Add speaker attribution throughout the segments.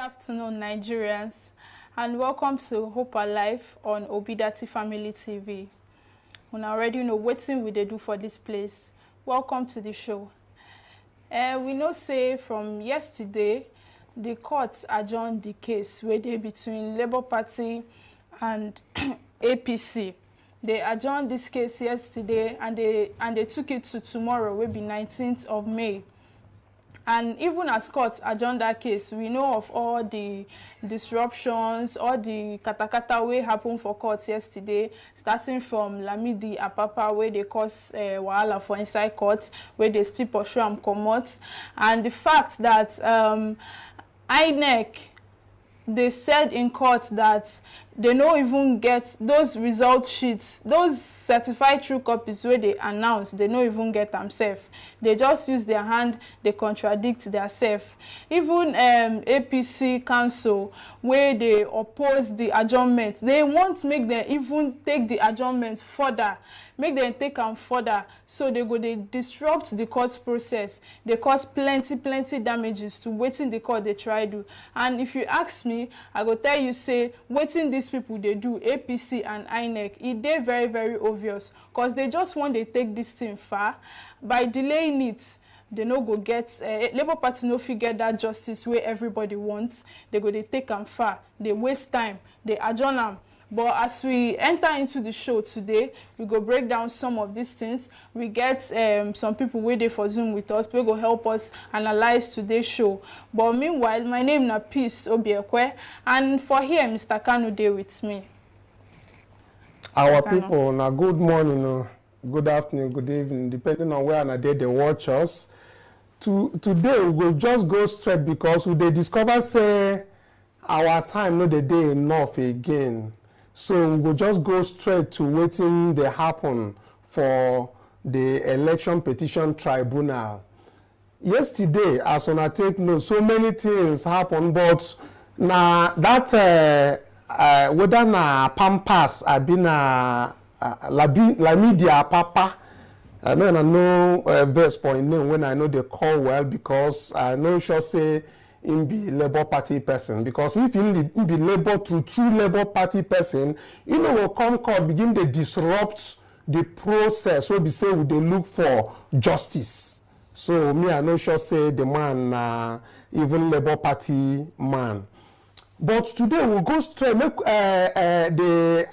Speaker 1: afternoon, Nigerians, and welcome to Hope Alive on Obidati Family TV. We already know what we do for this place. Welcome to the show. We know say from yesterday, the court adjourned the case where they between Labour Party and APC. They adjourned this case yesterday and they took it to tomorrow, will be 19th of May. And even as court adjourned that case, we know of all the disruptions, all the katakata wey happened for court yesterday, starting from Lamidi Apapa, where they cause wahala for inside court, where they still pursue and comot. And the fact that INEC, they said in court that they don't even get those result sheets, those certified true copies where they announce, they don't even get themselves. They just use their hand, they contradict themselves. Even APC Council, where they oppose the adjournment, they won't make them even take the adjournment further, make them take them further. So they disrupt the court process. They cause plenty damages to waiting the court they try to do. And if you ask me, I go tell you, say, waiting these people they do, APC and INEC, it very, very obvious. Because they just want to take this thing far. By delaying it, they no go get, Labour Party no figure that justice where everybody wants. They take them far. They waste time. They adjourn them. But as we enter into the show today, we go break down some of these things. We get some people waiting for Zoom with us. They go help us analyze today's show. But meanwhile, my name is Peace Obiekwe, and for here, Mr. Kanu there with me.
Speaker 2: Our people, now good morning, good afternoon, good evening, depending on where and day they watch us. Today, we will just go straight because we discover, say, our time not the day enough again. So we will just go straight to waiting they happen for the election petition tribunal. Yesterday, as on I take note, so many things happened, but now that whether na pampas I been la media papa. I know verse point name when I know they call well because I know sure say him be Labour Party person, because if he be Labour through true Labour Party person, you know will come court begin to disrupt the process where we say we they look for justice. So me I know sure say the man even Labour Party man. But today we'll go straight make the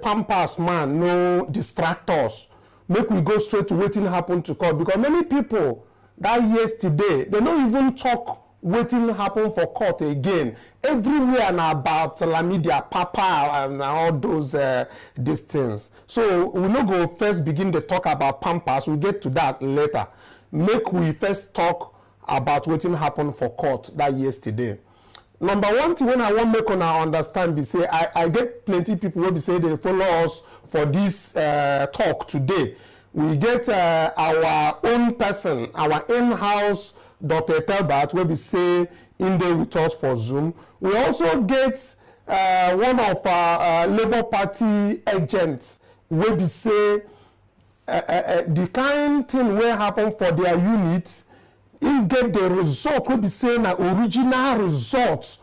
Speaker 2: pampas man no distract us. Make we go straight to waiting happen to court, because many people that yesterday they don't even talk waiting happen for court again. Everywhere and about Lamidi Papa and all those these things. So we no go first begin to talk about pampas. We'll get to that later. Make we first talk about waiting happen for court that yesterday. Number one thing when I want make on our understand be say I get plenty people will be say they follow us for this talk today. We get our own person, our in-house Dr. Telbert will be say in there with us for Zoom. We also get one of our Labour Party agents will be say the kind thing will happen for their unit. He get the result will be saying an original result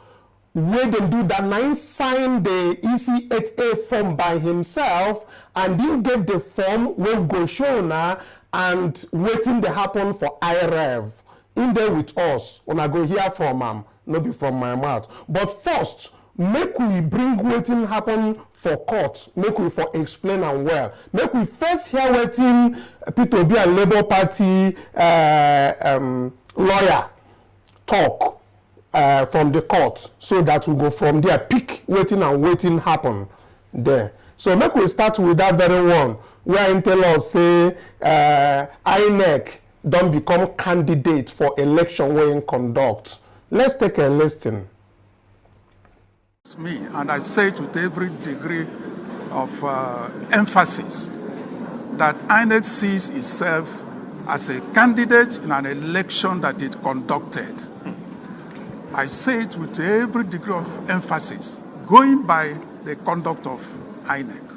Speaker 2: where they do that 9 sign the EC8A form by himself, and then get the form will go show now and waiting to happen for IREV. In there with us, when I go hear from him, not be from my mouth. But first, make we bring waiting happen for court. Make we for explain and well. Make we first hear waiting Peter Obi and Labour Party lawyer talk from the court, so that we go from there, pick waiting and waiting happen there. So make we start with that very one, where he tell us say INEC don't become candidate for election weighing conduct. Let's take a listen.
Speaker 3: It's me, and I say it with every degree of emphasis that INEC sees itself as a candidate in an election that it conducted. I say it with every degree of emphasis, going by the conduct of INEC,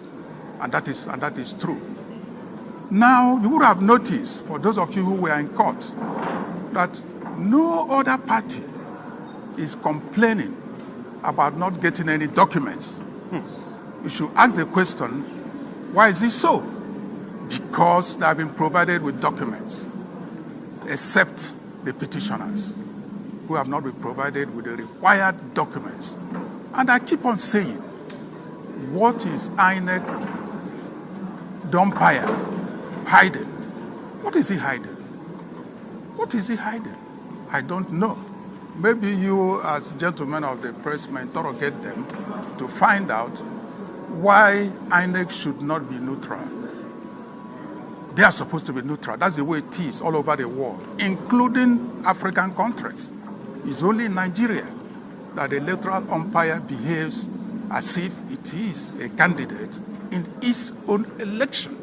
Speaker 3: and that is true. Now, you would have noticed, for those of you who were in court, that no other party is complaining about not getting any documents, you should ask the question, why is it so? Because they have been provided with documents, except the petitioners, who have not been provided with the required documents. And I keep on saying, what is INEC umpire hiding? What is he hiding? What is he hiding? I don't know. Maybe you, as gentlemen of the press, may interrogate them to find out why INEC should not be neutral. They are supposed to be neutral. That's the way it is all over the world, including African countries. It's only in Nigeria that the electoral umpire behaves as if it is a candidate in its own election.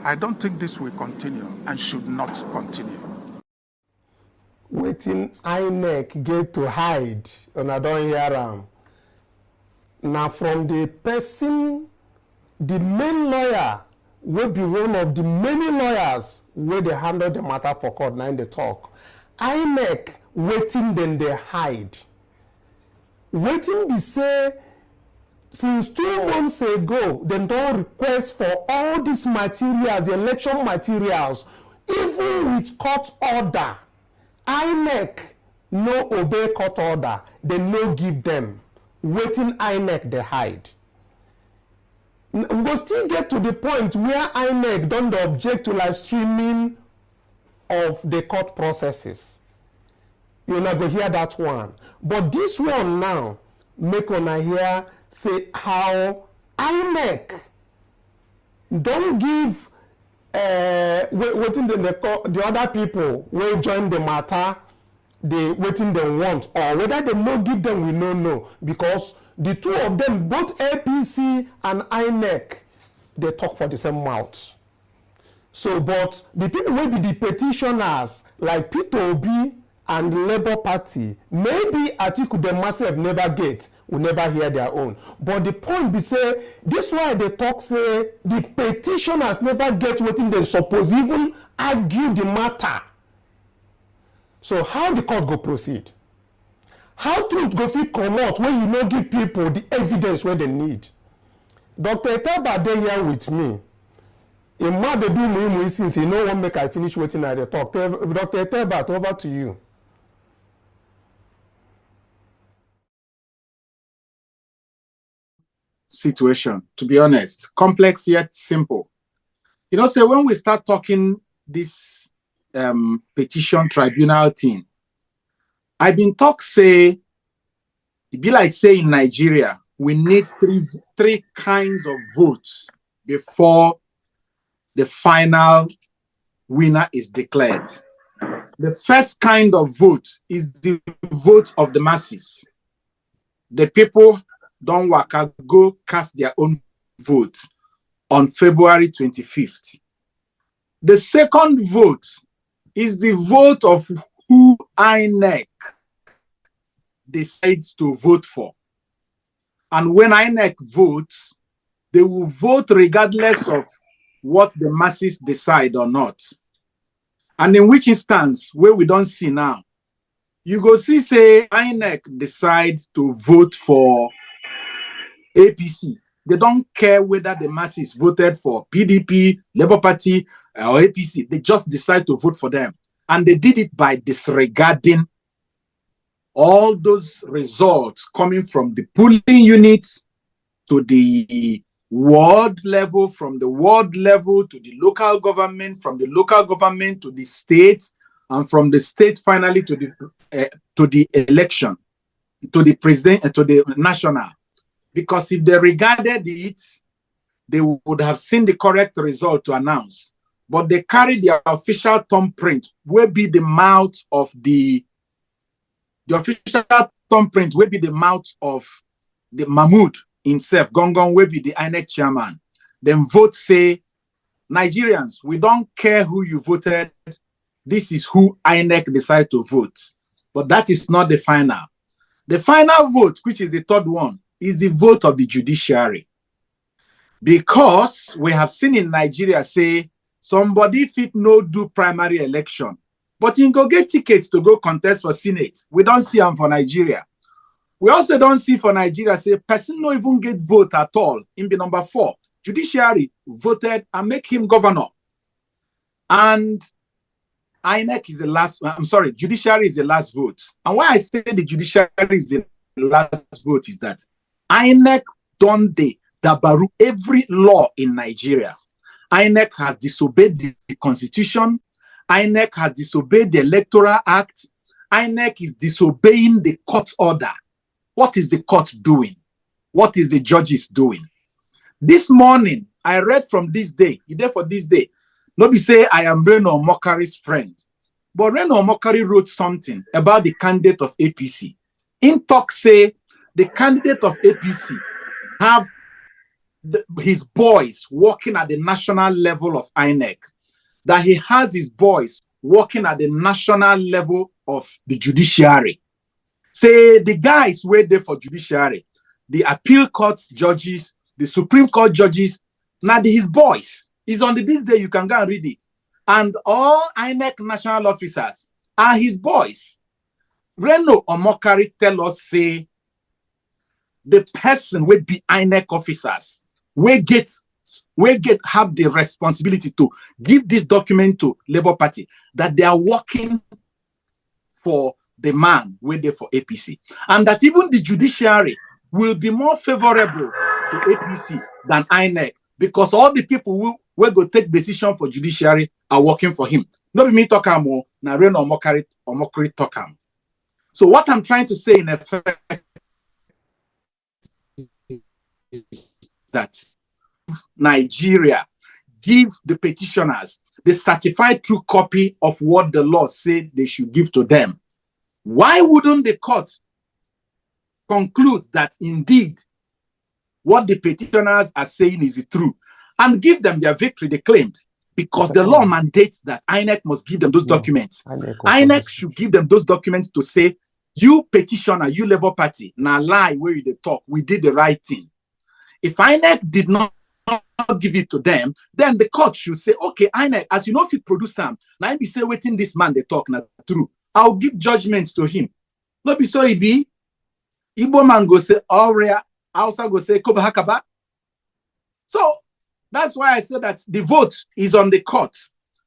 Speaker 3: I don't think this will continue and should not continue.
Speaker 2: Waiting INEC get to hide, and I don't hear them. Now from the person, the main lawyer will be one of the many lawyers where they handle the matter for court, now in the talk. INEC waiting, then they hide. Waiting, we say, since 2 months ago, they don't request for all these materials, the election materials, even with court order. INEC no obey court order, they no give them. Waiting INEC, they hide. We will still get to the point where INEC don't object to live streaming of the court processes. You're not going to hear that one. But this one now, make on hear say how INEC don't give waiting the other people will join the matter, they waiting they want, or whether they no give them, we no know, because the two of them, both APC and INEC, they talk for the same mouth. So, but the people will be the petitioners, like Peter Obi and the Labour Party, maybe Atiku themselves never get, will never hear their own. But the point be say, this why they talk say, the petitioners never get what they suppose, even argue the matter. So how the court go proceed? How truth go fit come out when you no give people the evidence where they need? Dr. Etaba dey here with me. In ma dey do me since he no wan make I finish waiting at the talk. Dr. Etaba, over to you.
Speaker 4: Situation, to be honest, complex yet simple. You know, say when we start talking this petition tribunal thing, I've been talk say it be like say in Nigeria we need three kinds of votes before the final winner is declared. The first kind of vote is the vote of the masses. The people don't work out, go cast their own vote on February 25th. The second vote is the vote of who INEC decides to vote for. And when INEC votes, they will vote regardless of what the masses decide or not. And in which instance, where we don't see now, you go see, say, INEC decides to vote for APC. They don't care whether the masses voted for PDP, Labour Party, or APC. They just decide to vote for them. And they did it by disregarding all those results coming from the polling units to the ward level, from the ward level to the local government, from the local government to the state, and from the state finally to the election, to the president, to the national. Because if they regarded it, they would have seen the correct result to announce. But they carry their official thumbprint, will be the mouth of the official thumbprint will be the mouth of the Mahmoud himself. Gongon will be the INEC chairman. Then vote say, Nigerians, we don't care who you voted. This is who INEC decide to vote. But that is not the final. The final vote, which is the third one, is the vote of the judiciary. Because we have seen in Nigeria say, somebody fit no do primary election but he go get tickets to go contest for Senate. We don't see him for Nigeria. We also don't see for Nigeria, say, person no even get vote at all. In the number 4, judiciary voted and make him governor. And INEC is the last, I'm sorry, judiciary is the last vote. And why I say the judiciary is the last vote is that INEC done the dabaru every law in Nigeria. INEC has disobeyed the constitution. INEC has disobeyed the Electoral Act. INEC is disobeying the court order. What is the court doing? What is the judges doing? This morning, I read from this day, there for this day. Nobody say I am Reno Mokari's friend. But Reno Mokari wrote something about the candidate of APC. In talk say the candidate of APC have his boys working at the national level of INEC, that he has his boys working at the national level of the judiciary. Say the guys were there for judiciary, the appeal court judges, the Supreme Court judges, now his boys. It's on this day, you can go and read it. And all INEC national officers are his boys. Reno Omokari tell us, say, the person will be INEC officers, we have the responsibility to give this document to Labour Party, that they are working for the man wait there for APC. And that even the judiciary will be more favorable to APC than INEC, because all the people who will go take decision for judiciary are working for him. Not me talk more, na Reno Omokari talk. So what I'm trying to say in effect is that Nigeria give the petitioners the certified true copy of what the law said they should give to them. Why wouldn't the court conclude that indeed what the petitioners are saying is true and give them their victory they claimed? Because the law mandates that INEC must give them those documents. INEC should give them those documents to say, you petitioner, you Labour Party, now lie where you talk, we did the right thing. If INEC did not give it to them, then the court should say, okay, INEC, as you know, if you produce them, now be say, waiting this man, they talk not true. I'll give judgment to him. Not be sorry, be. Igbo man go say, Aurea, Hausa go say, Kobahakaba. So that's why I say that the vote is on the court.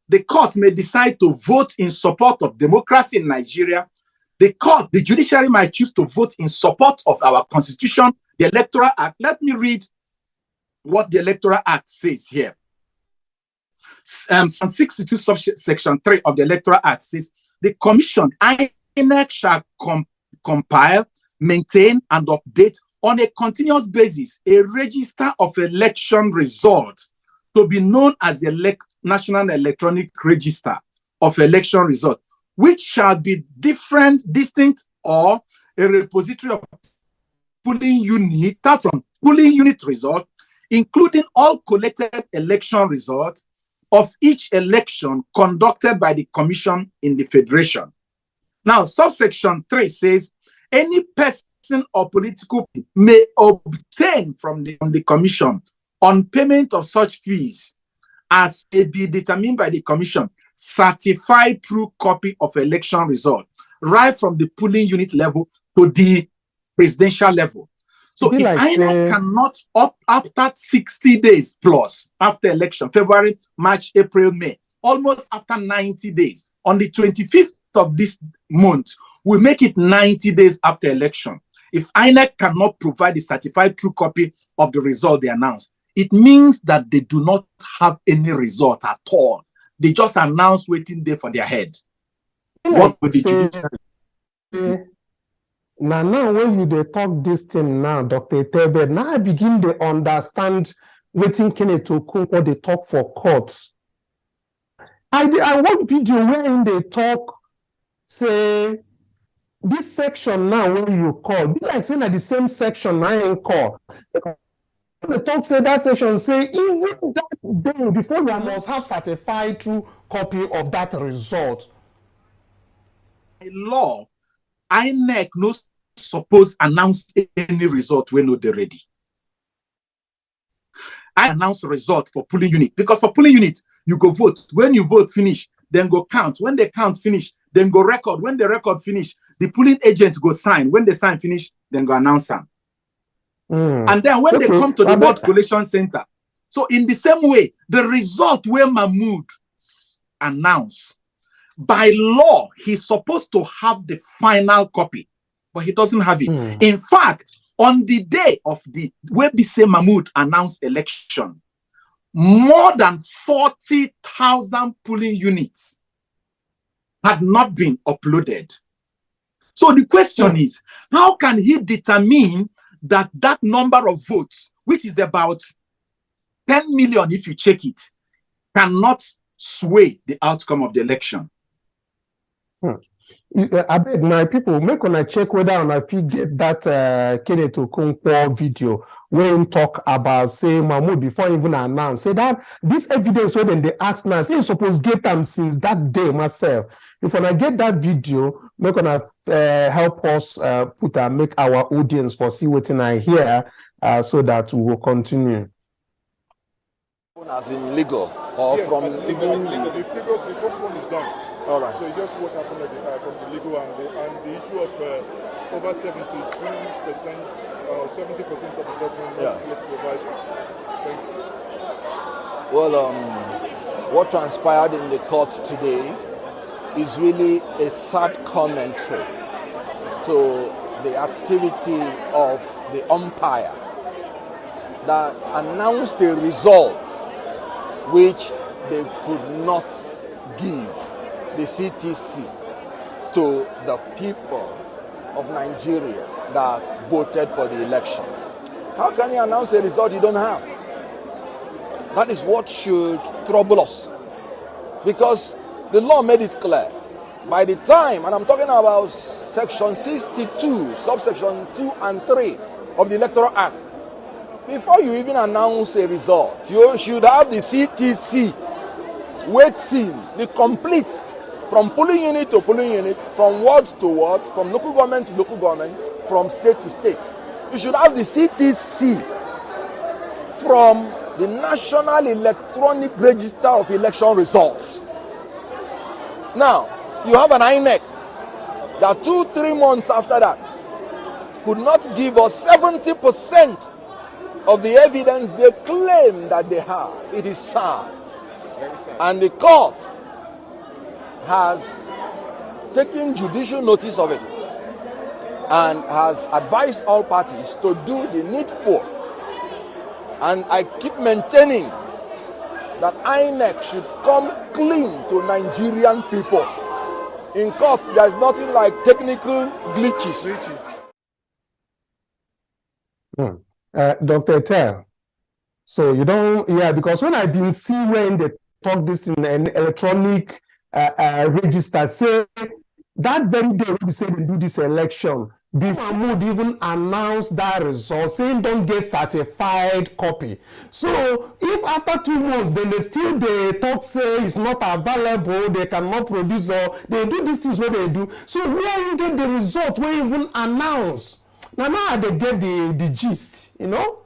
Speaker 4: The court may decide to vote in support of democracy in Nigeria. The court, the judiciary might choose to vote in support of our constitution, the Electoral Act. Let me read what the Electoral Act says here. Section 62, section 3 of the Electoral Act says, the commission, INEC, shall compile, maintain, and update on a continuous basis a register of election results to be known as the National Electronic Register of Election Results, which shall be distinct, or a repository of polling unit, from polling unit result, including all collected election results of each election conducted by the commission in the federation. Now, subsection 3 says, any person or political may obtain from the commission, on payment of such fees as may be determined by the commission, certified true copy of election result, right from the polling unit level to the presidential level. So if INEC cannot opt after 60 days plus after election, February, March, April, May, almost after 90 days, on the 25th of this month, we make it 90 days after election. If INEC cannot provide a certified true copy of the result they announced, it means that they do not have any result at all. They just announce waiting there for their head. What would the judiciary?
Speaker 2: Now when you they talk this thing now, Dr. Tebe, now I begin to understand waiting Kenneth Okonkwo they talk for courts. I want video wherein they talk, say, this section now when you call, be like saying at the same section I ain't call. The talk say that section say even that day before you must have certified true copy of that result.
Speaker 4: By law, INEC no suppose announce any result when no they ready. I announce the result for polling unit, because for polling unit you go vote. When you vote finish, then go count. When they count finish, then go record. When the record finish, the polling agent go sign. When they sign finish, then go announce them. And then when they come to the vote collation center, so in the same way, the result where Mahmoud announced, by law, he's supposed to have the final copy, but he doesn't have it. In fact, on the day of the where Bise Mahmoud announced election, more than 40,000 polling units had not been uploaded. So the question is, how can he determine that that number of votes, which is about 10 million if you check it, cannot sway the outcome of the election?
Speaker 2: I beg my people, make when I check whether on I get that Kenneth Okonkwo video where he talk about say Mahmoud before even announce. Say that this evidence where they ask now, say you suppose get them since that day myself. If when I get that video, make when I help us make our audience for see what I hear so that we will continue.
Speaker 5: As in legal or yes, from
Speaker 6: legal. The first one is done.
Speaker 5: All right.
Speaker 6: So just what happened from the legal angle and the issue of over 73%, 70% of the government must provide. Thank you.
Speaker 5: Well, what transpired in the court today is really a sad commentary to the activity of the umpire that announced a result which they could not give the CTC to the people of Nigeria that voted for the election. How can you announce a result you don't have? That is what should trouble us. Because the law made it clear. By the time, and I'm talking about section 62, subsection 2 and 3 of the Electoral Act, before you even announce a result, you should have the CTC waiting, the complete, from polling unit to polling unit, from ward to ward, from local government to local government, from state to state. You should have the CTC from the National Electronic Register of Election Results. Now, you have an INEC that 2-3 months after that could not give us 70% of the evidence they claim that they have. It is sad. Very sad. And the court has taken judicial notice of it and has advised all parties to do the needful. And I keep maintaining that INEC should come clean to Nigerian people. In courts, there's nothing like technical glitches.
Speaker 2: Dr. Etel, so you don't, because when I've been seeing when they talk this in an electronic register, say that very day we say they do this election, before Mahmoud even announce that result, saying don't get certified copy. So if after 2 months, then they talk say it's not available, they cannot produce, or they do these things what they do. So where you get the result, where you even announce? Now they get the gist, you know?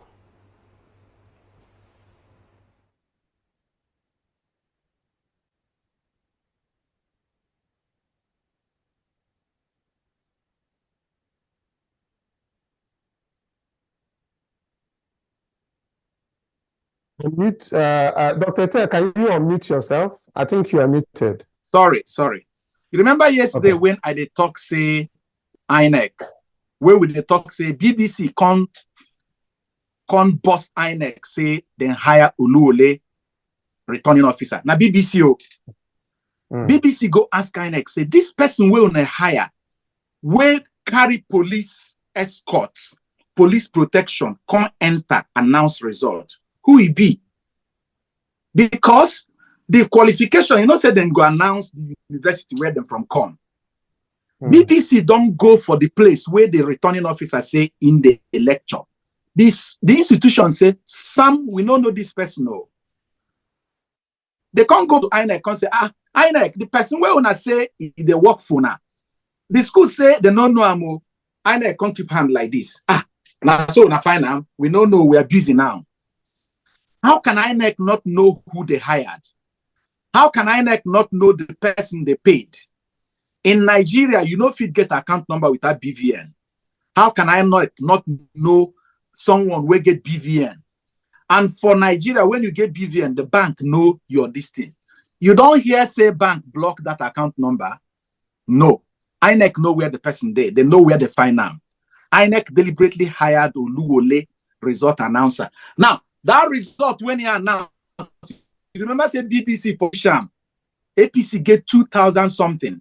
Speaker 2: Unmute, Dr. Ted, can you unmute yourself? I think you are muted.
Speaker 4: Sorry. You remember yesterday when I did talk say INEC, where we did talk say BBC con boss INEC say then hire Uluole returning officer. Now BBC BBC go ask INEC say this person will hire will carry police escort, police protection, come enter announce result. Who he be? Because the qualification, say then go announce the university where them from come. BBC don't go for the place where the returning officer say in the lecture. The institution say, Sam, we don't know this person. No. They can't go to INEC and say, INEC, the person where una say they work for now. The school say they don't know amo. INEC can't keep hand like this. Now so na fine now. We don't know, we are busy now. How can INEC not know who they hired? How can INEC not know the person they paid? In Nigeria, you know if you get account number without BVN. How can I not know someone will get BVN? And for Nigeria, when you get BVN, the bank know your listing. You don't hear say bank block that account number. No. INEC know where the person there. They know where they find them. INEC deliberately hired Oluwole result announcer. Now, that result when he announced, you remember say BBC petition, APC get 2,000 something.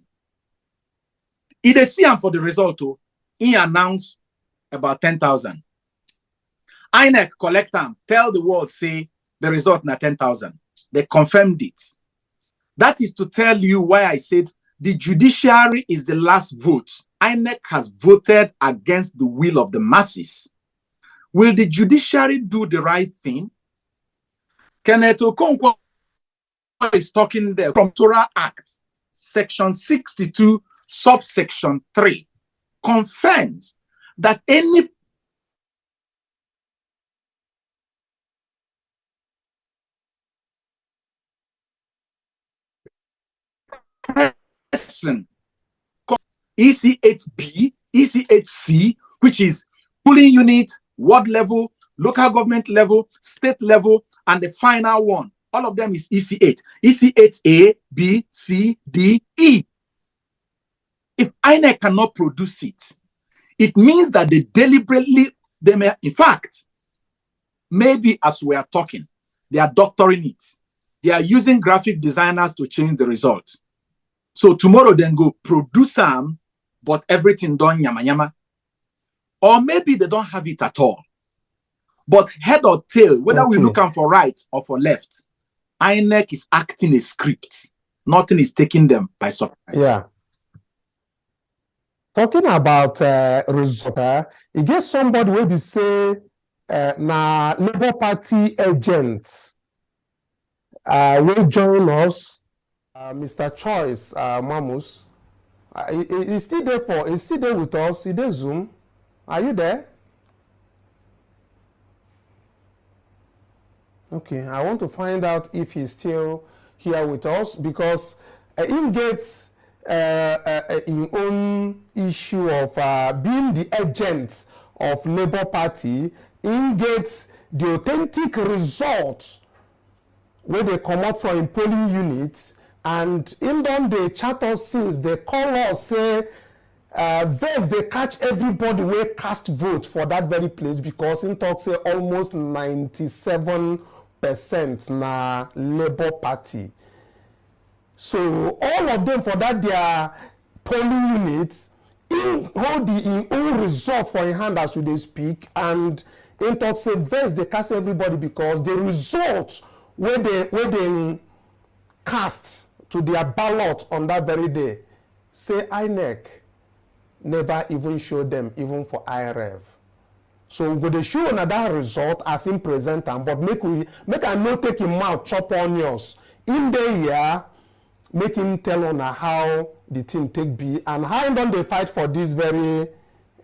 Speaker 4: He dey see him for the result, too. He announced about 10,000. INEC collect them, tell the world, say the result na 10,000. They confirmed it. That is to tell you why I said the judiciary is the last vote. INEC has voted against the will of the masses. Will the judiciary do the right thing? Kenneth Okonkwo is talking there from Torah Act, section 62, subsection 3, confirms that any person, EC8B, EC8C, which is polling unit, ward level, local government level, state level, and the final one. All of them is EC8. EC8A, B, C, D, E. If INEC cannot produce it, it means that they deliberately, they may, in fact, maybe as we are talking, they are doctoring it. They are using graphic designers to change the result. So tomorrow then go produce them, but everything done yama yama. Or maybe they don't have it at all. But head or tail, whether we look for right or for left, INEC is acting a script. Nothing is taking them by surprise.
Speaker 2: Yeah. Talking about result, you get somebody will be say na Labour Party agents will join us, Mr. Choice Mamus. He's still there he's still there with us. He did Zoom. Are you there? Okay, I want to find out if he's still here with us because he gets his own issue of being the agent of Labour Party. He gets the authentic result where they come out from polling units, and in them they chat us since they call us say first they catch everybody will cast vote for that very place because in talk say almost 97% na Labour Party. So all of them for that their polling units in hold the own result for in hand as we they speak, and in talk say first they cast everybody because the result where they cast to their ballot on that very day say INEC never even show them even for IRF. So we go show another result as him present them, but make I no take him mouth chop onions in the year, make him tell on how the team take be and how don't they fight for this very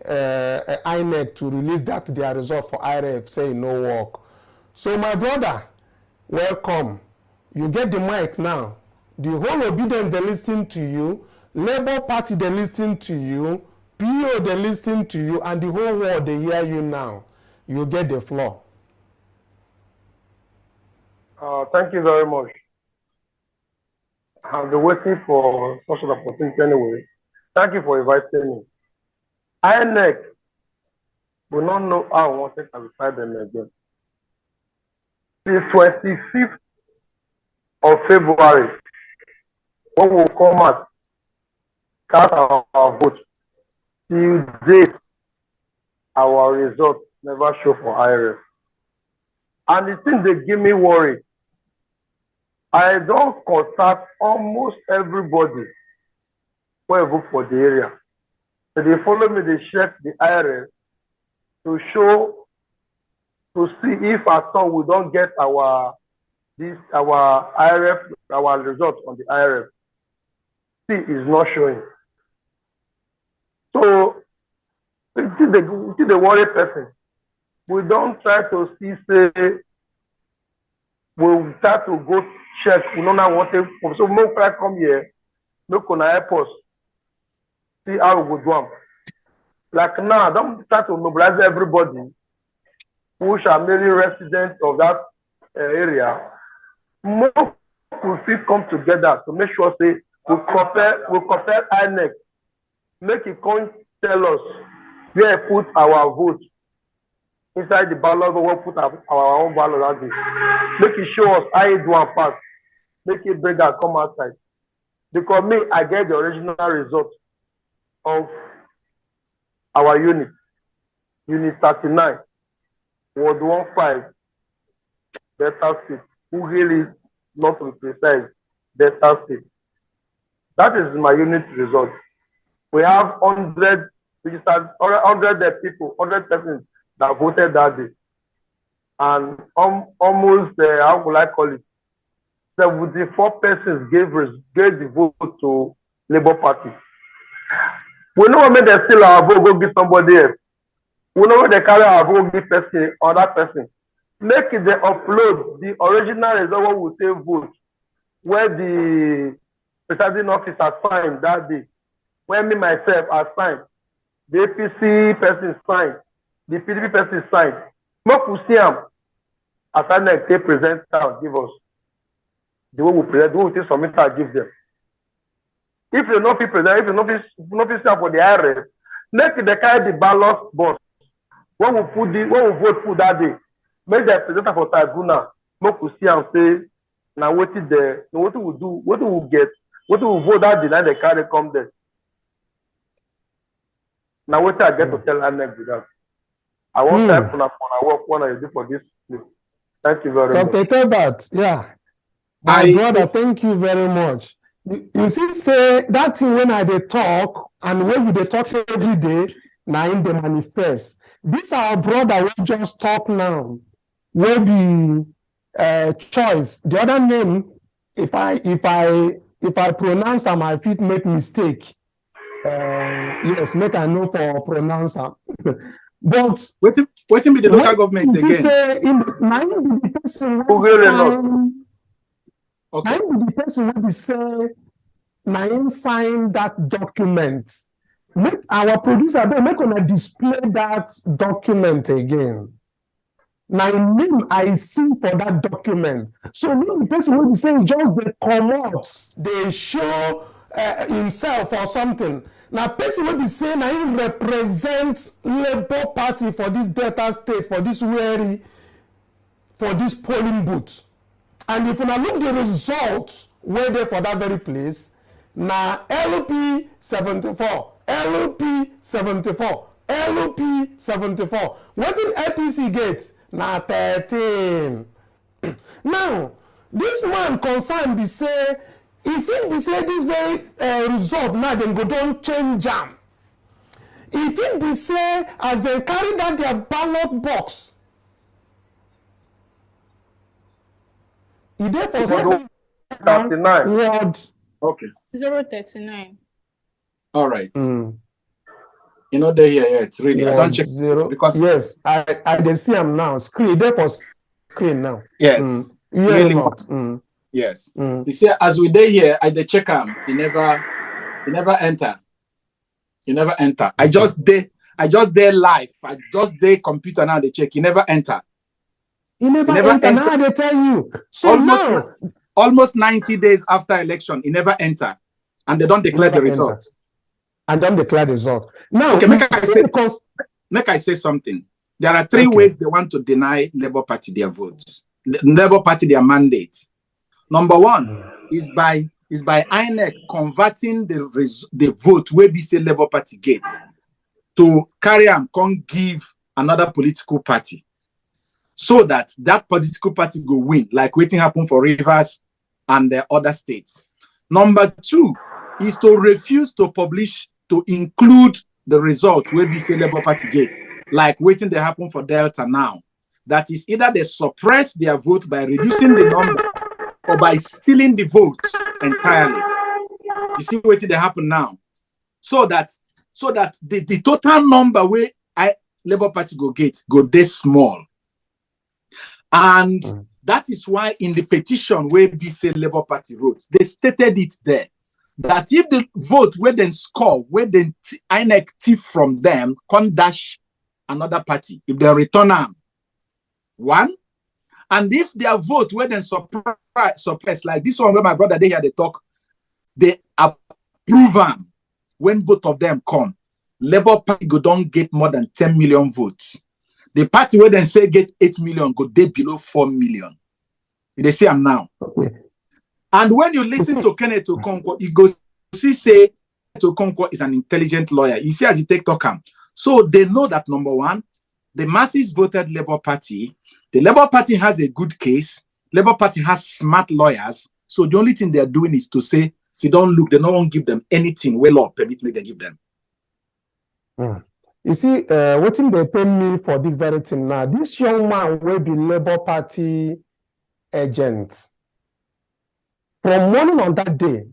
Speaker 2: INEC to release that their result for IRF say no work. So my brother, welcome. You get the mic now. The whole obedient they listen to you, Labour Party they listen to you, PO they listen to you, and the whole world they hear you now. You get the floor.
Speaker 7: Thank you very much. I've been waiting for such an opportunity anyway. Thank you for inviting me. INEC will not know how I want to clarify them again. The 25th of February, when we come out, cast our vote, till date, our result never show for IRF. And the thing they give me worry, I don't contact almost everybody who I vote for the area. So they follow me, they check the IRF to show, to see if at all we don't get our IRF, our result on the IRF. See, is not showing. So, see the worry person. We don't try to see, say, we'll start to go check. We don't know what they so more people come here, look on our help us, see how we go do them. Like now, don't start to mobilize everybody who shall be residents of that area. More will still come together to make sure say we compare INEC, make it come tell us where we put our vote inside the ballot, we put our own ballot that day. Make it show us how it do and pass. Make it bring and come outside. Because me, I get the original result of our unit 39, Ward 15, Delta State, who really not to be precise, Delta State. That is my unit result. We have 100 registered, 100 people, 100 persons that voted that day. And almost, how would I call it? 74 persons gave the vote to Labour Party. We know when they steal our vote, go give somebody else. We know when they carry our vote, give person, other person. Make it they upload the original result what we say vote, where the presiding officer signed that day, where me myself I signed, the APC person signed, the PDP person signed. Make we see them as INEC they present and give us. The way we present, the way we take submit and give them. If you know people present, if you know people for the IRS, make the carry the ballot box. When we vote for that day, make the present for tribunal. Make we see and say, now what is there? What do we do? What do we get? What do we vote that day? Now the carry come there. Now what I get to tell INEC with that? I want to help on work what I do for this place. Thank you very much.
Speaker 2: Dr. Tebbat, yeah. My brother, thank you very much. You see, say that thing when I they talk and when they talk every day, now in the manifest. This our brother will just talk now. Will be choice. The other name, if I pronounce them, I fit make mistake. Yes, make I know for pronounce them. But
Speaker 4: what be the local government again?
Speaker 2: Say in the person the person will be say now sign that document. Make our producer make gonna display that document again. Now name I see for that document. So the person will be saying just they come out, they show himself or something. Now person will be saying now he represents Labour Party for this Delta State, for this weary, for this polling booth. And if you now look the results where they for that very place, now LP 74, LP 74, LP 74. What did APC get? Now 13. Now, this man concerned be say, if it be say this very result now then go down change jam. If it be say as they carry that their ballot box, it for
Speaker 7: 39.
Speaker 2: Word.
Speaker 4: Okay.
Speaker 1: 039.
Speaker 4: All right. You know they here yet really. I don't check
Speaker 2: zero
Speaker 4: because
Speaker 2: yes, I can see them now. Screen there for screen now.
Speaker 4: yes.
Speaker 2: Really
Speaker 4: Yes. You see, as we day here, I dey check him. He never enter. He never enter. I just day live. I just day computer now. They check. He never enter.
Speaker 2: He never enter. Now they tell you. So
Speaker 4: almost 90 days after election, he never enter, and they don't declare the result.
Speaker 2: And don't declare the result. Now,
Speaker 4: okay, make I say something. There are three ways they want to deny Labour Party their votes, Labour Party their mandate. Number one is by INEC converting the vote where we say Labour Party gets to carry and come give another political party, so that political party go win, like waiting happen for Rivers and the other states. Number two is to refuse to publish, to include the result where we say Labour Party get, like waiting they happen for Delta now. That is either they suppress their vote by reducing the number or by stealing the vote entirely. You see what they happen now. So that the total number where Labour Party go get go this small. And That is why in the petition where BC Labour Party wrote, they stated it there, that if the vote where then score, where then INEC thief from them, can dash another party, if they return them, one, and if their vote where then suppress, like this one where my brother, they hear the talk, they approve them when both of them come. Labour Party go don't get more than 10 million votes. The party where then say get 8 million, go they below 4 million. They say I'm now. Okay. And when you listen to Kenneth Okonkwo, he goes, say Okonkwo is an intelligent lawyer. You see as he take talk. So they know that number one, the masses voted Labour Party. The Labour Party has a good case. Labour Party has smart lawyers. So the only thing they're doing is to say, see, don't look, they don't want to give them anything well or permit me to give them.
Speaker 2: You see, what they pay me for this very thing now, this young man will be Labour Party agent. From morning on that day,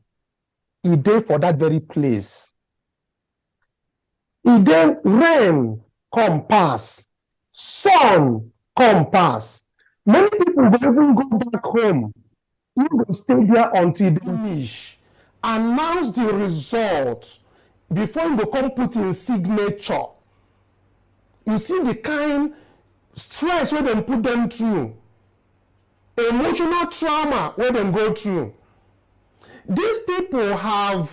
Speaker 2: he did for that very place. He then rain come pass, sun come pass. Many people will even go back home. You will stay there until they finish. Announce the result before you come put in signature. You see the kind stress where they put them through, emotional trauma where they go through. These people have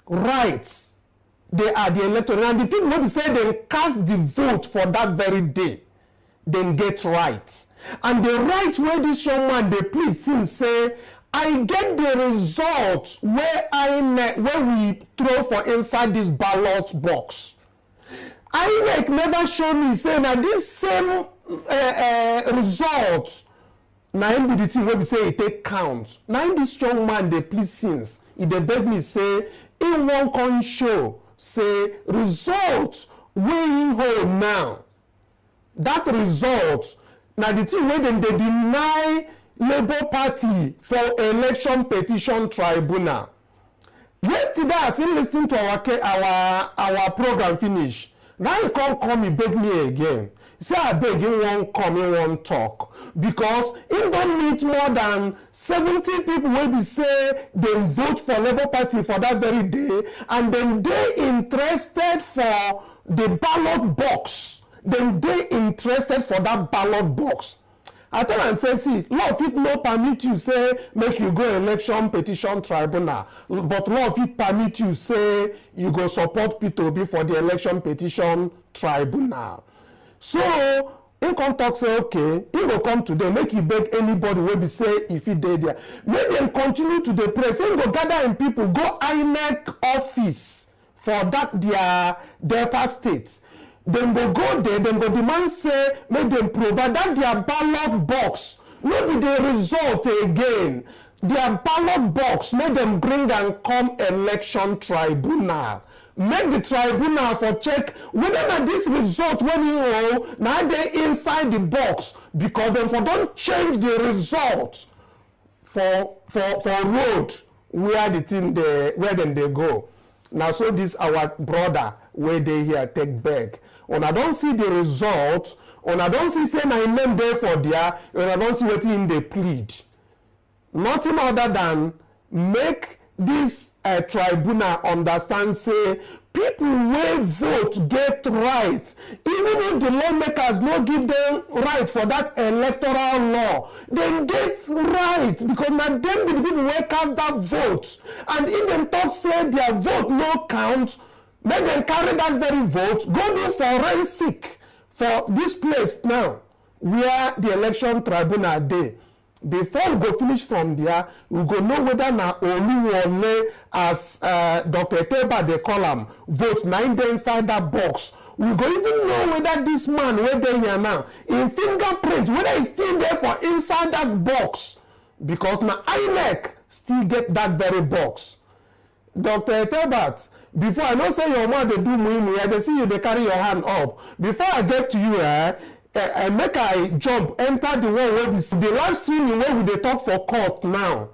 Speaker 2: rights. They are the electorate. And the people who say they cast the vote for that very day, then get rights. And the right where this young man they plead since say, I get the result where we throw for inside this ballot box. INEC never showed me saying that this same result. Now him be the thing where we say it take count. Now this young man they plead since he they beg me say in one con show say result where you hold now. That result now the thing where them they deny Labour Party for election petition tribunal. Yesterday I still listen to our program finish. Now you can't come and beg me again. Say I beg you won't come, you won't talk. Because you don't meet more than 70 people will be say they vote for Labour Party for that very day, and then they interested for the ballot box. Then they interested for that ballot box. I tell and say, see, law fit no permit you say make you go election petition tribunal, but law fit permit you say you go support P2B for the election petition tribunal. So he come talk say okay, he will come today make you beg anybody will be say if he dey there. Make them continue to the press. He go gather in people go INEC office for that their Delta states. Then they go there, then go demand say, make them provide that their ballot box. Maybe the result again. Their ballot box, make them bring and come election tribunal. Make the tribunal for check whether this result when you know, now they inside the box. Because then for don't change the result for road where the thing where then they go. Now so this our brother where they here take back. When I don't see the result, when I don't see say my name there for there, when I don't see what in they plead. Nothing other than make this tribunal understand say people will vote get right. Even if the lawmakers no give them right for that electoral law, they get right because now them be the people will cast that vote. And if them talk say their vote no count, make them carry that very vote, go do forensic for this place now, where the election tribunal dey. Before we go finish from there, we go know whether na Oluwole, as Dr. Teba they call him, vote 9 days inside that box. We go even know whether this man where they here now, in fingerprint, whether he's still there for inside that box. Because now INEC still get that very box. Dr. Tebat, before I know say your mother they do muimu, I see you they carry your hand up. Before I get to you, make I jump, enter the one where we see the live streaming where we they talk for court now.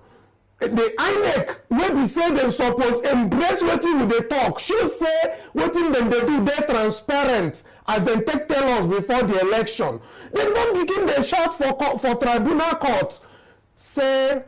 Speaker 2: The INEC where we say they suppose embrace what we they talk. She say what them they do, they transparent as they tell us before the election. They don't begin the shout for tribunal court. Say,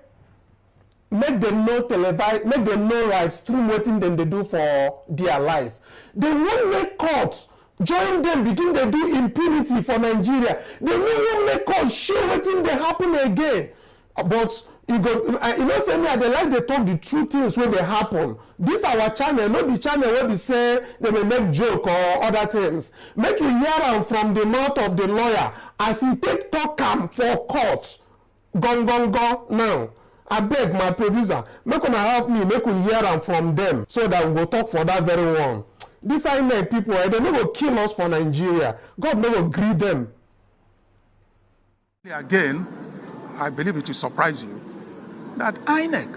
Speaker 2: make them know televise, make them know live stream waiting than they do for their life. They won't make courts join them, begin they do impunity for Nigeria. They won't make courts show waiting they happen again. But you know, say me, they like they talk the true things when they happen. This our channel, not the channel where we say they may make joke or other things. Make you hear them from the mouth of the lawyer as he take talk for court. Gong now. I beg my producer, make una help me, make we hear them from them so that we will talk for that very one. These INEC people, they never kill us for Nigeria. God never greet them.
Speaker 3: Again, I believe it will surprise you that INEC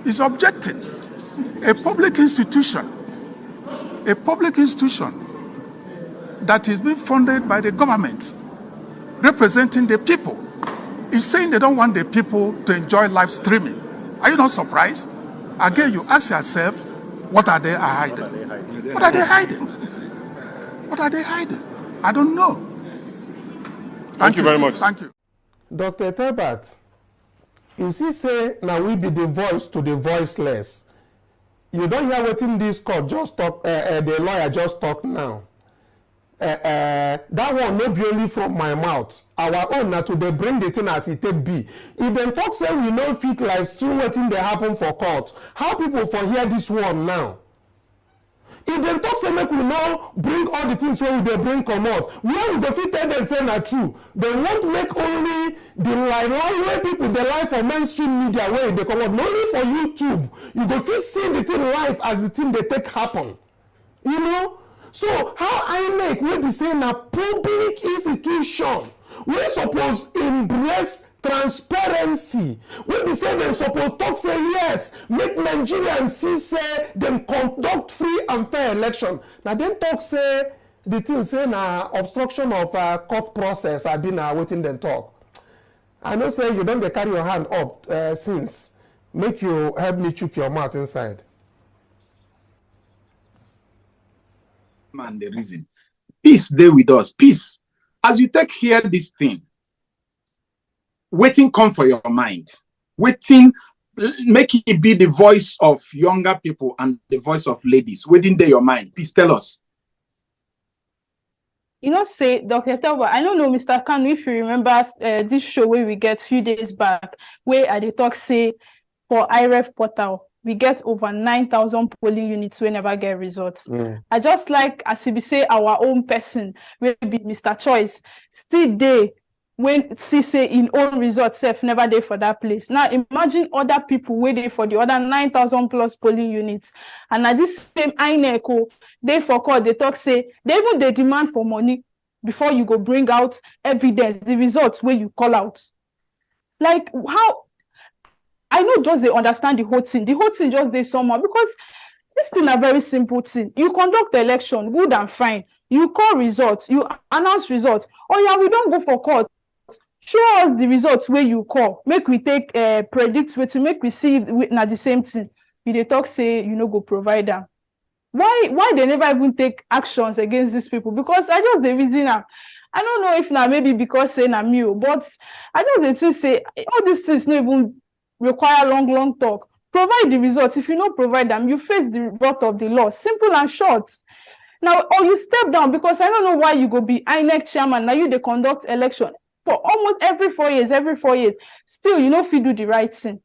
Speaker 3: is objecting. A public institution that is being funded by the government, representing the people, is saying they don't want the people to enjoy live streaming. Are you not surprised? Again, you ask yourself, what are they hiding? What are they hiding? What are they hiding? I don't know.
Speaker 6: Thank you very much.
Speaker 3: Thank you.
Speaker 2: Dr. Tebbat, you see say now we be the voice to the voiceless. You don't hear what in this court just talk, the lawyer just talk now. That one no be only from my mouth. Our own na to dey bring the thing as it take be. If dem talk say we no fit live stream wetin dey happen for court, how people for hear this one now? If dem talk say make we no bring all the things wey we dey bring comot, where we go fit tell dem say na true? Dem want make only the line wey people dey live for mainstream media wey e dey comot, not only for YouTube. You go fit see the thing live as the thing dey take happen. You know. So how INEC will be saying a public institution we suppose embrace transparency. We be saying they suppose talk say yes, make Nigerians see say them conduct free and fair election. Now them talk say the thing say na obstruction of court process. I've been waiting them talk. I know say you don't carry your hand up since. Make you help me chook your mouth inside.
Speaker 4: And the reason peace there with us, peace as you take hear this thing, waiting come for your mind, waiting make it be the voice of younger people and the voice of ladies waiting there your mind. Please tell us.
Speaker 1: You know, say Dr. Tebbat, I don't know, Mr. Kanu, if you remember this show where we get few days back where they talk say for IREF portal we get over 9,000 polling units we never get results. I just like, as we say, our own person, will be Mr. Choice, still they when see say in own results self never there for that place. Now imagine other people waiting for the other 9,000 plus polling units. And at this same INEC, they for court, they talk say, they even they demand for money before you go bring out evidence, the results where you call out. Like how I know just they understand the whole thing. The whole thing just they somehow because this thing a very simple thing. You conduct the election, good and fine. You call results, you announce results. Oh yeah, we don't go for court. Show us the results where you call. Make we take predict where to make we see na the same thing. You they talk say you know go provide them. Why they never even take actions against these people? Because I just the reason I don't know if now maybe because say na me, but I just the thing say all these things not even require long talk. Provide the results. If you don't provide them, you face the wrath of the law. Simple and short. Now, or you step down because I don't know why you go be INEC chairman. Now you they conduct election for almost every 4 years. Still, you know if you do the right thing.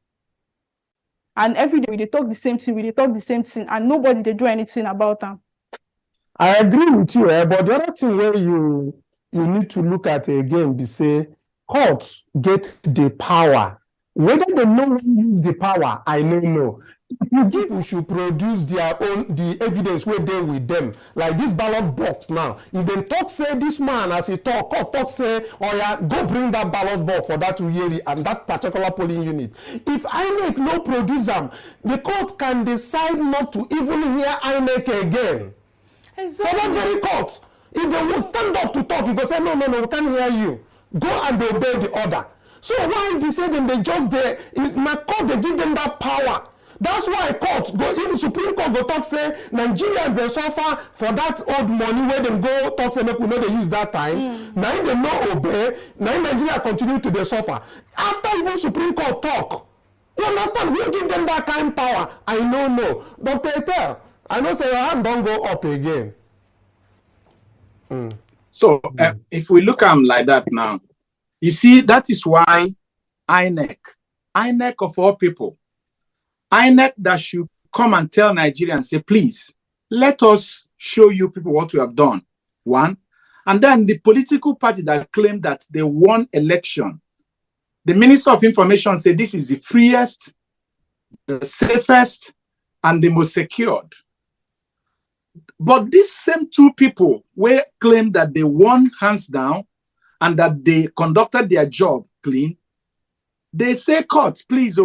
Speaker 1: And every day they talk the same thing, and nobody they do anything about them.
Speaker 2: I agree with you, but the other thing where you need to look at again be say courts get the power. Whether they know when to use the power, I don't know. People should produce the evidence where they with them. Like this ballot box now. If they talk say this man as he court talk say, oh yeah, go bring that ballot box for that Uyeri and that particular polling unit. If INEC no produce them, the court can decide not to even hear INEC again. Exactly. For that very court. If they will stand up to talk, you go say, no, we can't hear you. Go and obey the order. So why they say them they just there? My court they give them that power. That's why court go, if the Supreme Court go talk say Nigerians dey suffer for that old money where dem go talk say make we no dey use that time. Now dem no obey, now Nigeria continue to dey suffer. After even Supreme Court talk, you understand? We give them that kind of power. I know. Dr. Etel, I know say your hand don't go up again.
Speaker 4: So if we look at them like that now, you see, that is why INEC of all people, INEC that should come and tell Nigerians, say, please, let us show you people what we have done. One. And then the political party that claimed that they won election, the Minister of Information said this is the freest, the safest, and the most secured. But these same two people were claimed that they won hands down and that they conducted their job clean. They say, court, please,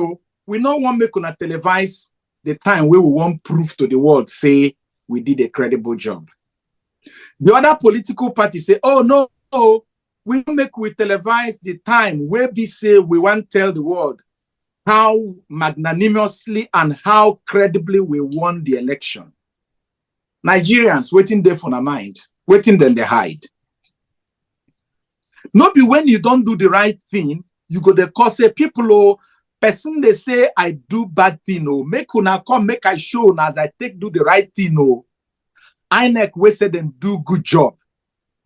Speaker 4: we no want make una televise the time where we want proof to the world, say we did a credible job. The other political party say, oh, no, we make we televise the time where we say we want to tell the world how magnanimously and how credibly we won the election. Nigerians waiting there for their mind, waiting then they hide. Not be when you don't do the right thing, you go the cause say people, person they say I do bad thing, make una come, make I show as I do the right thing. INEC we say them do good job.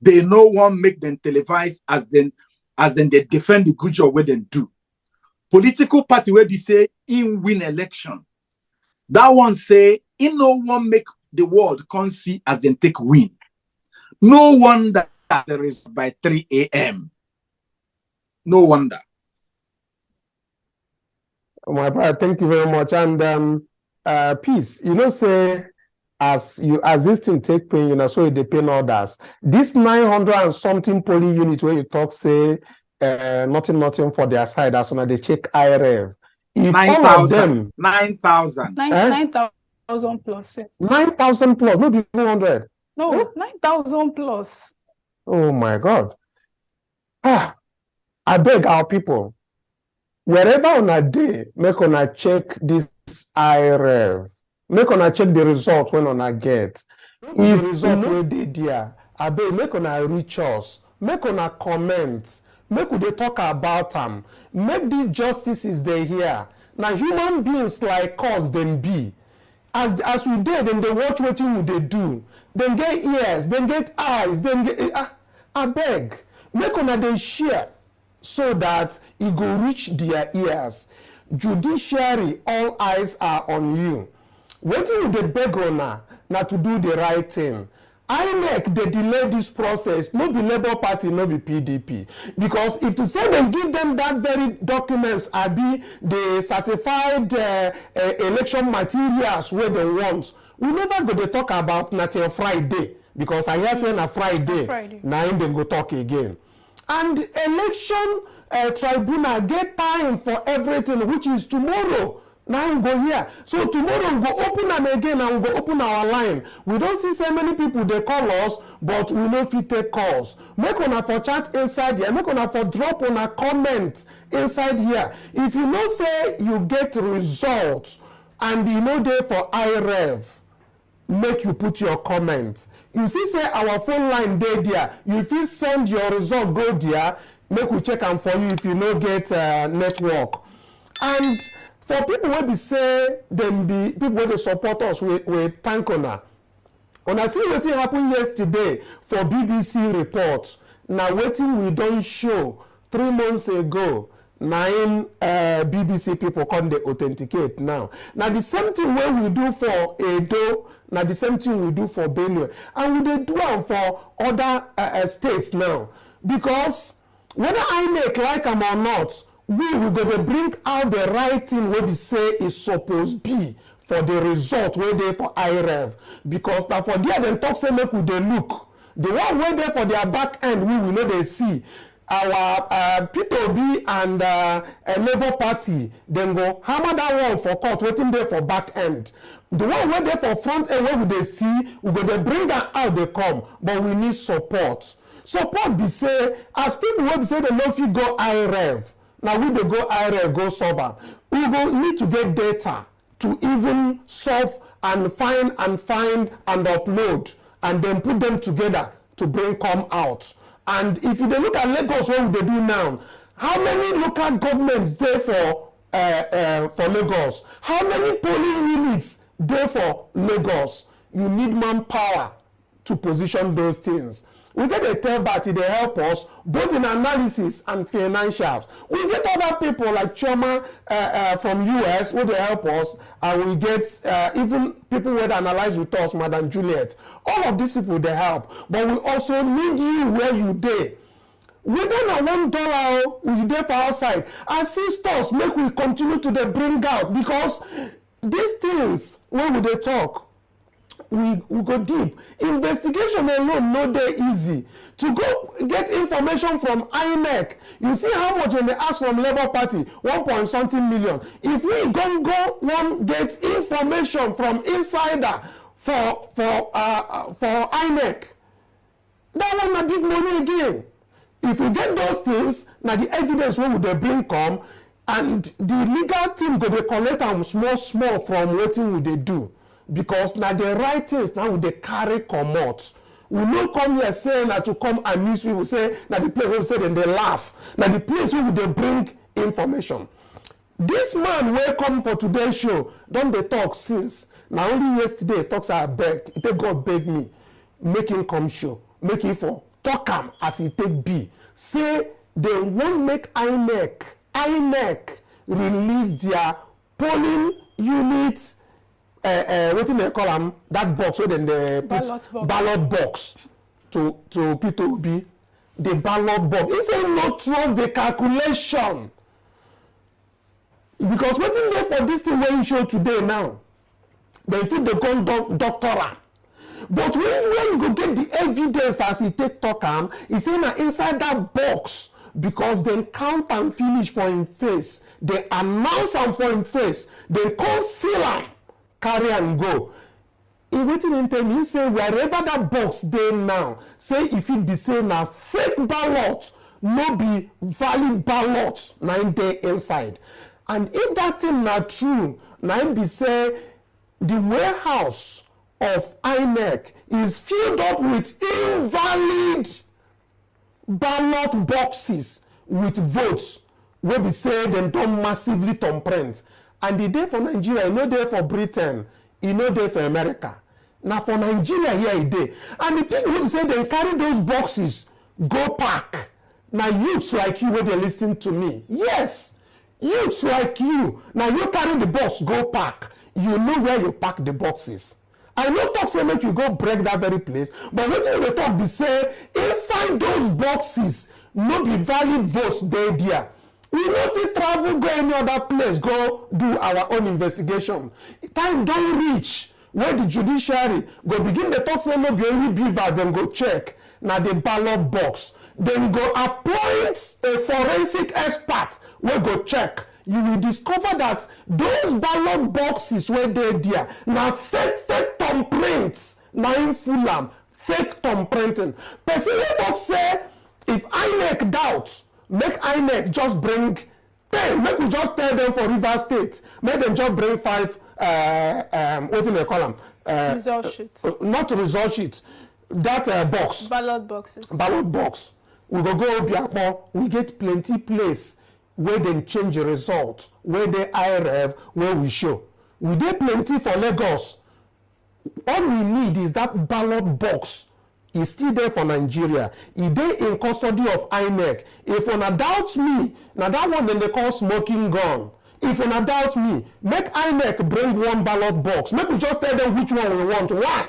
Speaker 4: They no one make them televise as then they defend the good job where they do. Political party where they say in win election. That one say in no one make the world can see as they take win. No wonder there is by 3 a.m. No wonder.
Speaker 2: My brother, thank you very much. And peace, say as this thing take pain, so it depend others. This 900 and something poly unit where you talk say nothing for their side, as soon as they check IRF. If
Speaker 4: 9,000. 9,000.
Speaker 1: 9,000 plus.
Speaker 2: 9,000 plus, not 100.
Speaker 1: No, huh? 9,000 plus.
Speaker 2: Oh my God. I beg our people, wherever on a day, make on a check this IRF. Make on a check the result when on a get. If the result where they there, I beg make on a reach us, make on a comment, make they talk about them, make these justices they here. Now human beings like us them be. As we did, then they watch what they do. Then get ears, then get eyes, then get I beg. Make on they share so that it go reach their ears. Judiciary, all eyes are on you. Waiting with the beg on now to do the right thing. INEC, they delay this process, no be Labour Party, no be PDP. Because if to say them give them that very documents, be the certified election materials where they want, we never go to talk about until Friday. Because I hear saying a Friday. Now they go talk again. And election tribunal get time for everything, which is tomorrow. Now we go here. So tomorrow we go open them again and we go open our line. We don't see so many people they call us, but we know if we take calls. Make on for chat inside here. Make on for drop on a comment inside here. If you know say you get results and you know there for IREV, make you put your comment. You see say our phone line there. You feel send your result go there. Make we check them for you if you no get network. And for people who be say them be people who they support us with thank on. When I see what happened yesterday for BBC reports, now waiting we don't show 3 months ago. 9 BBC people come they authenticate now. Now the same thing when we do for Edo, now the same thing we do for Benue, and we dey do them for other states now. Because whether INEC like them or not, we go to bring out the right thing where we say is supposed be for the result where they for IREV. Because now for there them talk say make we dey look. The one where they for their back end we know they see. Our P2B and Labour Party then go hammer that one for court waiting there for back end. The one where they for front end where they see we go to bring that out they come, but we need support. Support be say as people will be say they no fit go IREV. Now we dey go IREV go solve am. We go need to get data to even solve and find and upload and then put them together to come out. And if you look at Lagos, what they do now, how many local governments there for Lagos? How many polling units there for Lagos? You need manpower to position those things. We get a third party, they help us both in analysis and financials. We get other people like Choma from US who they help us, and we get even people who analyze with us, Madam Juliet. All of these people they help, but we also need you where you dey. We don't know $1 we dey for outside. Assist us, make we continue to dey bring out, because these things when we dey talk, we go deep. Investigation alone no dey easy. To go get information from INEC, you see how much when they ask from Labour Party, 1.something million. If we go get information from insider for INEC, that one na big money again. If we get those things, now the evidence wey we dey bring come, and the legal team go dey collect am small from wetin we dey do. Because now the right things now they carry comot. We no come here saying that to come amuse people, say now the place we say then they laugh. Now the place where they bring information. This man will come for today's show, don't they talk since. Now only yesterday talks I beg. He take God beg me, make him come show, make him for talk him as he take be. Say they won't make INEC release their polling units. What do they call them? That box where then they put ballot box to P2B. The ballot box. He say no trust the calculation. Because what is there for this thing when you show today now? They think they go doctoral. But when you go get the evidence as he take talk he say now inside that box, because they count and finish for him face. They announce am for him face. They call seal am. Carry and go. In waiting in time, he say wherever that box dey now, say if it be say na fake ballot, no be valid ballot, na im dey inside. And if that thing na true, na im be say the warehouse of INEC is filled up with invalid ballot boxes with votes, wey be say dem don massively thumbprint. And the day for Nigeria, e no dey for Britain, e no dey for America. Now for Nigeria here e dey. And the people who say they carry those boxes go park. Now youths like you wey dey lis ten to me. Yes, youths like you. Now you carry the box go park. You know where you park the boxes. I no talk say make you go break that very place, but wetin we dey talk be say inside those boxes no be valid votes dey there. We no fit travel go any other place go do our own investigation. Time don reach where the judiciary go begin dey talk say no be only beavers dem go check, na the ballot box. Dem go appoint a forensic expert wey go check. You will discover that those ballot boxes wey dey there na fake thumbprints, na im full am, fake thumbprinting. Person wey talk say if INEC doubt, make INEC just bring 10, make we just tell them for Rivers State, make them just bring 5 what do they call them?
Speaker 1: Result sheets.
Speaker 2: Not result sheet, that box.
Speaker 1: Ballot boxes.
Speaker 2: Ballot box. We go Obiakpo, we get plenty place where they change the result, where they IRF, where we show. We get plenty for Lagos. All we need is that ballot box. Is still there for Nigeria. He dey in custody of INEC. If una doubt me, now that one then they call smoking gun. If una doubt me, make INEC bring one ballot box. Make we just tell them which one we want. One.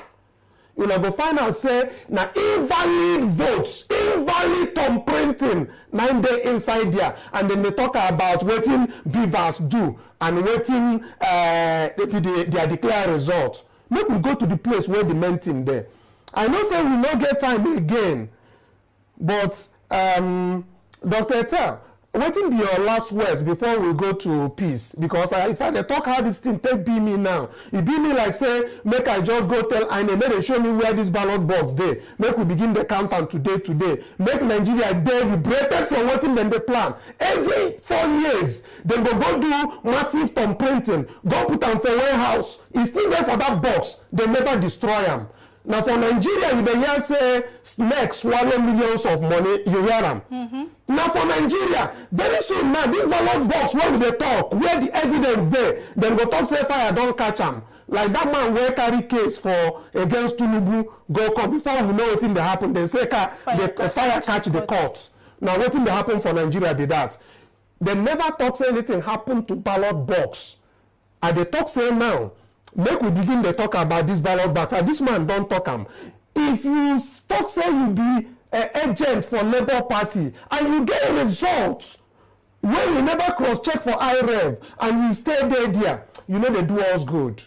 Speaker 2: You know, go find out say na invalid votes, invalid thumbprinting, na dey inside there. And then they talk about wetin beavers do and wetin their declared result. Make we go to the place where the main thing there. I know say we no get time again, but Dr. Etel, wetin be your last words before we go to peace? Because if I dey talk how this thing take be me now, e be me like say make I just go tell INEC, make they show me where this ballot box dey, make we begin the count am today, make Nigeria dey liberated from wetin dem dey plan. Every 4 years dem go do massive thumb printing, go put am for warehouse, e still dey for that box, dem never destroy am. Now for Nigeria, you dey hear say snake swallow millions of money, you hear am. Now for Nigeria, very soon now, this ballot box wey we dey talk, where the evidence dey, dem go talk say fire don catch am. Like that man wey carry case for against Tinubu go court, before we know wetin dey happen, dem say fire catch the court. Now wetin dey happen for Nigeria be that. Dem never talk say anything happen to ballot box. And they talk say now, make we begin dey talk about this ballot box. And this man don talk am. If you talk say you be agent for Labour Party and you get a result when you never cross-check for IREV and you stay there, you know they do us good.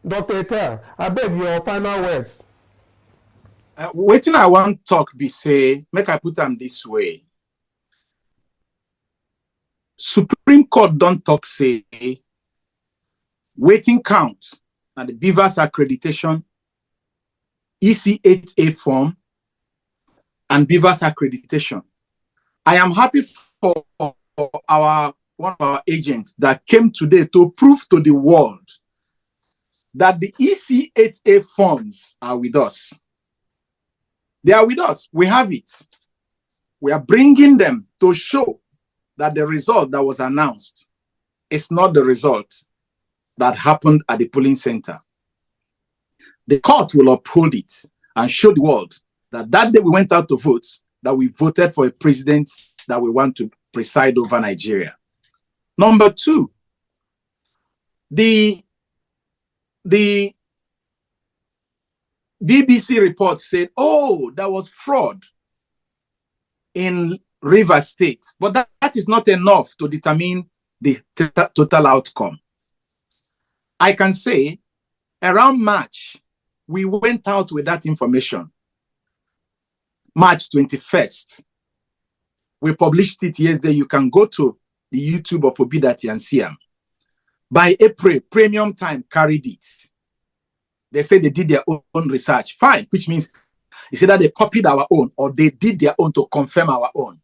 Speaker 2: Dr. Etel, I beg your final words.
Speaker 4: Wetin I want talk be say, make I put am this way. Supreme Court don't talk say waiting count and the Beavers accreditation, EC8A form, and Beavers accreditation. I am happy for one of our agents that came today to prove to the world that the EC8A forms are with us. They are with us. We have it. We are bringing them to show that the result that was announced is not the result that happened at the polling center. The court will uphold it and show the world that day we went out to vote, that we voted for a president that we want to preside over Nigeria. Number two, the BBC report said, oh, there was fraud in Rivers State, but that is not enough to determine the total outcome. I can say around March, we went out with that information. March 21st. We published it yesterday. You can go to the YouTube of Obidati and see them. By April, Premium Time carried it. They said they did their own research. Fine, which means it's either they copied our own or they did their own to confirm our own.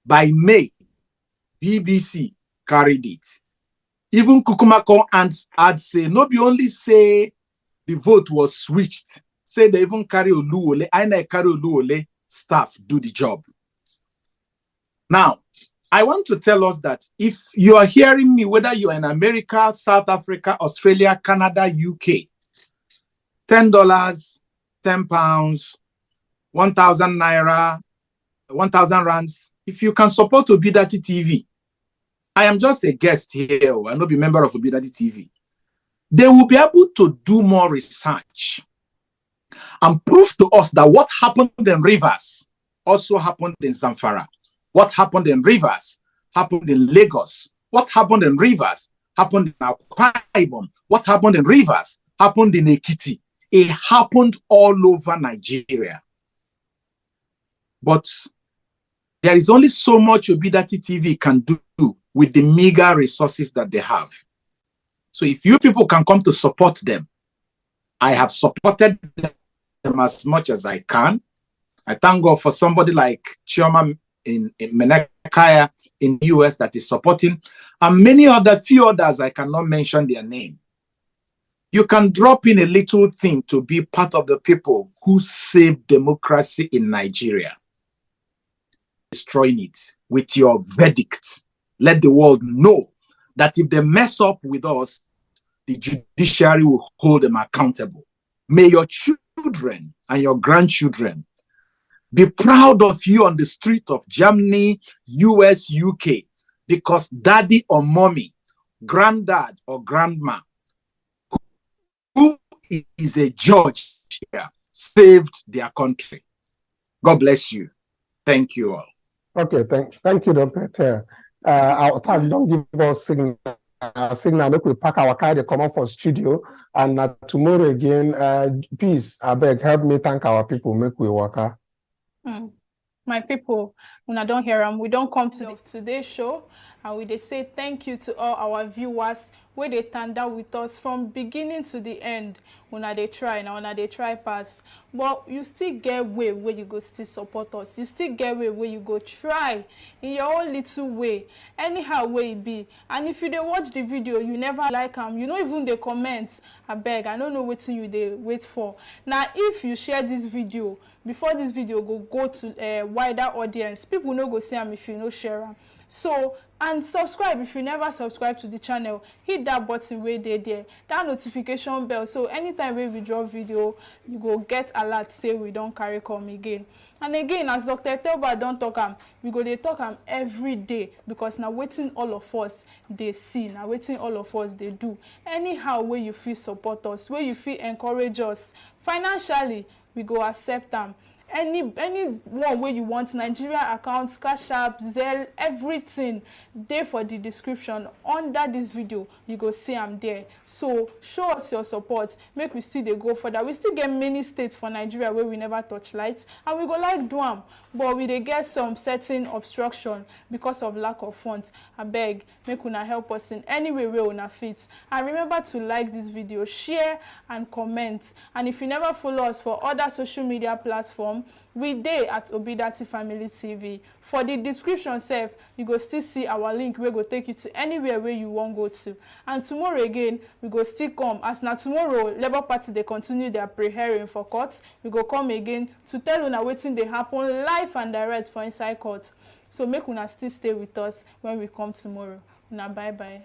Speaker 4: By May, BBC carried it. Even Kukumako had say, not be only say the vote was switched, say they even carry Oluwole, INEC carry Oluwole, staff do the job. Now, I want to tell us that if you are hearing me, whether you're in America, South Africa, Australia, Canada, UK, $10, £10, 1,000 naira, 1,000 rands, if you can support Obidati TV, I am just a guest here, I will not be a member of Obidati TV. They will be able to do more research and prove to us that what happened in Rivers also happened in Zamfara. What happened in Rivers happened in Lagos. What happened in Rivers happened in Akwa Ibom. What happened in Rivers happened in Ekiti. It happened all over Nigeria. But there is only so much Obidati TV can do with the meager resources that they have. So if you people can come to support them, I have supported them as much as I can. I thank God for somebody like Chioma in Menekaya in the US that is supporting, and many other, few others, I cannot mention their name. You can drop in a little thing to be part of the people who saved democracy in Nigeria. Destroying it with your verdict. Let the world know that if they mess up with us, the judiciary will hold them accountable. May your children and your grandchildren be proud of you on the street of Germany, US, UK, because daddy or mommy, granddad or grandma, who is a judge here, saved their country. God bless you. Thank you all.
Speaker 2: Okay, thank you, Dr. Ter. Our time don't give us signal. Make we pack our car, they come out for studio, and tomorrow again, please, I beg, help me thank our people, make we work.
Speaker 1: My people, when I don't hear them, we don't come to today's show, and we they say thank you to all our viewers where they turned out with us from beginning to the end. When they try now, when they try pass, but you still get way where you go still support us. You still get way where you go try in your own little way, anyhow way it be. And if you dey watch the video, you never like them, you don't even the comments. I beg, I don't know what you they wait for. Now, if you share this video before this video go to a wider audience, people no go see them if you no share them. So, and subscribe if you never subscribe to the channel. Hit that button way there, that notification bell, so anytime we drop video, you go get alert say we don't carry come again. And again, as Dr. Telba don't talk am, we go they talk am every day, because now waiting all of us they see, now waiting all of us they do. Anyhow where you feel support us, where you feel encourage us financially, we go accept them. Any one way you want, Nigeria accounts, Cash App, Zelle, everything there for the description under this video. You go see I'm there. So show us your support. Make we still they go further. We still get many states for Nigeria where we never touch lights, and we go like do them, but we they get some certain obstruction because of lack of funds. I beg, make una help us in any way where una fit. And remember to like this video, share and comment. And if you never follow us for other social media platforms, we dey at Obidati Family TV. For the description self, you go still see our link where go take you to anywhere where you want go to. And tomorrow again, we go still come. As now tomorrow, Labour Party they continue their pre-hearing for court. We go come again to tell una wetin they happen live and direct for inside court. So make una still stay with us when we come tomorrow. Una bye bye.